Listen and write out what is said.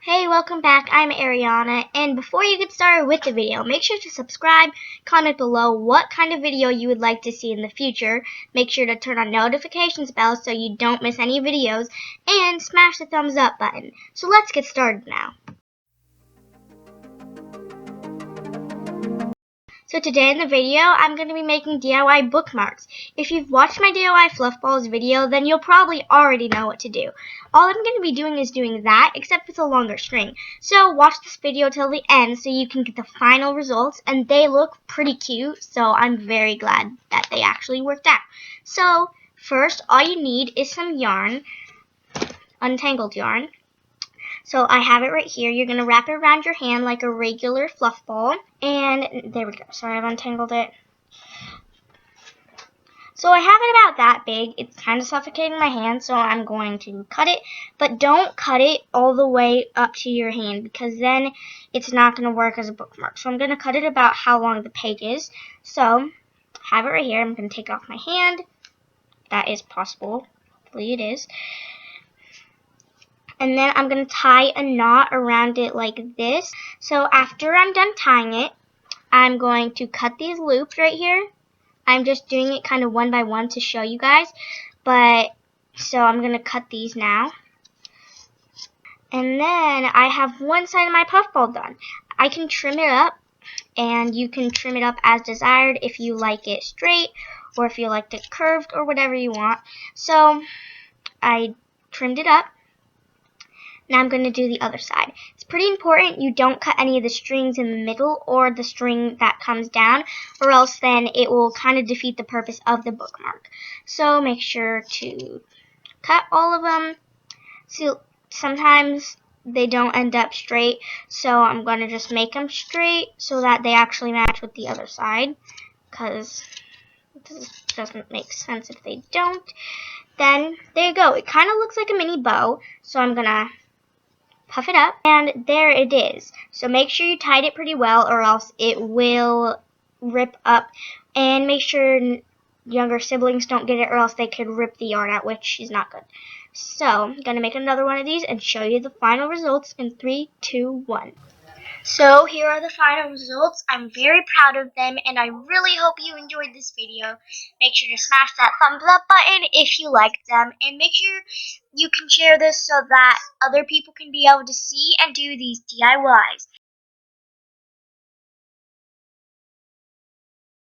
Hey, welcome back. I'm Ariana, and before you get started with the video, make sure to subscribe, comment below what kind of video you would like to see in the future, make sure to turn on notifications bell so you don't miss any videos, and smash the thumbs up button. So let's get started now. So today in the video, I'm going to be making DIY bookmarks. If you've watched my DIY fluff balls video, then you'll probably already know what to do. All I'm going to be doing is doing that, except with a longer string. So watch this video till the end so you can get the final results, and they look pretty cute, so I'm very glad that they actually worked out. So first, all you need is some yarn, untangled yarn. So I have it right here. You're going to wrap it around your hand like a regular fluff ball. And there we go. Sorry, I've untangled it. So I have it about that big. It's kind of suffocating my hand, so I'm going to cut it. But don't cut it all the way up to your hand because then it's not going to work as a bookmark. So I'm going to cut it about how long the page is. So I have it right here. I'm going to take it off my hand. That is possible. Hopefully it is. And then I'm going to tie a knot around it like this. So after I'm done tying it, I'm going to cut these loops right here. I'm just doing it kind of one by one to show you guys. So I'm going to cut these now. And then I have one side of my puffball done. I can trim it up, and you can trim it up as desired if you like it straight or if you like it curved or whatever you want. So I trimmed it up. Now I'm going to do the other side. It's pretty important you don't cut any of the strings in the middle or the string that comes down, or else then it will kind of defeat the purpose of the bookmark. So make sure to cut all of them. So sometimes they don't end up straight, so I'm going to just make them straight so that they actually match with the other side, because this doesn't make sense if they don't. Then there you go. It kind of looks like a mini bow, so I'm going to puff it up, and there it is. So make sure you tied it pretty well or else it will rip up, and make sure younger siblings don't get it or else they could rip the yarn out, which is not good. So I'm going to make another one of these and show you the final results in 3, 2, 1. So here are the final results. I'm very proud of them, and I really hope you enjoyed this video. Make sure to smash that thumbs up button if you liked them, and make sure you can share this so that other people can be able to see and do these DIYs.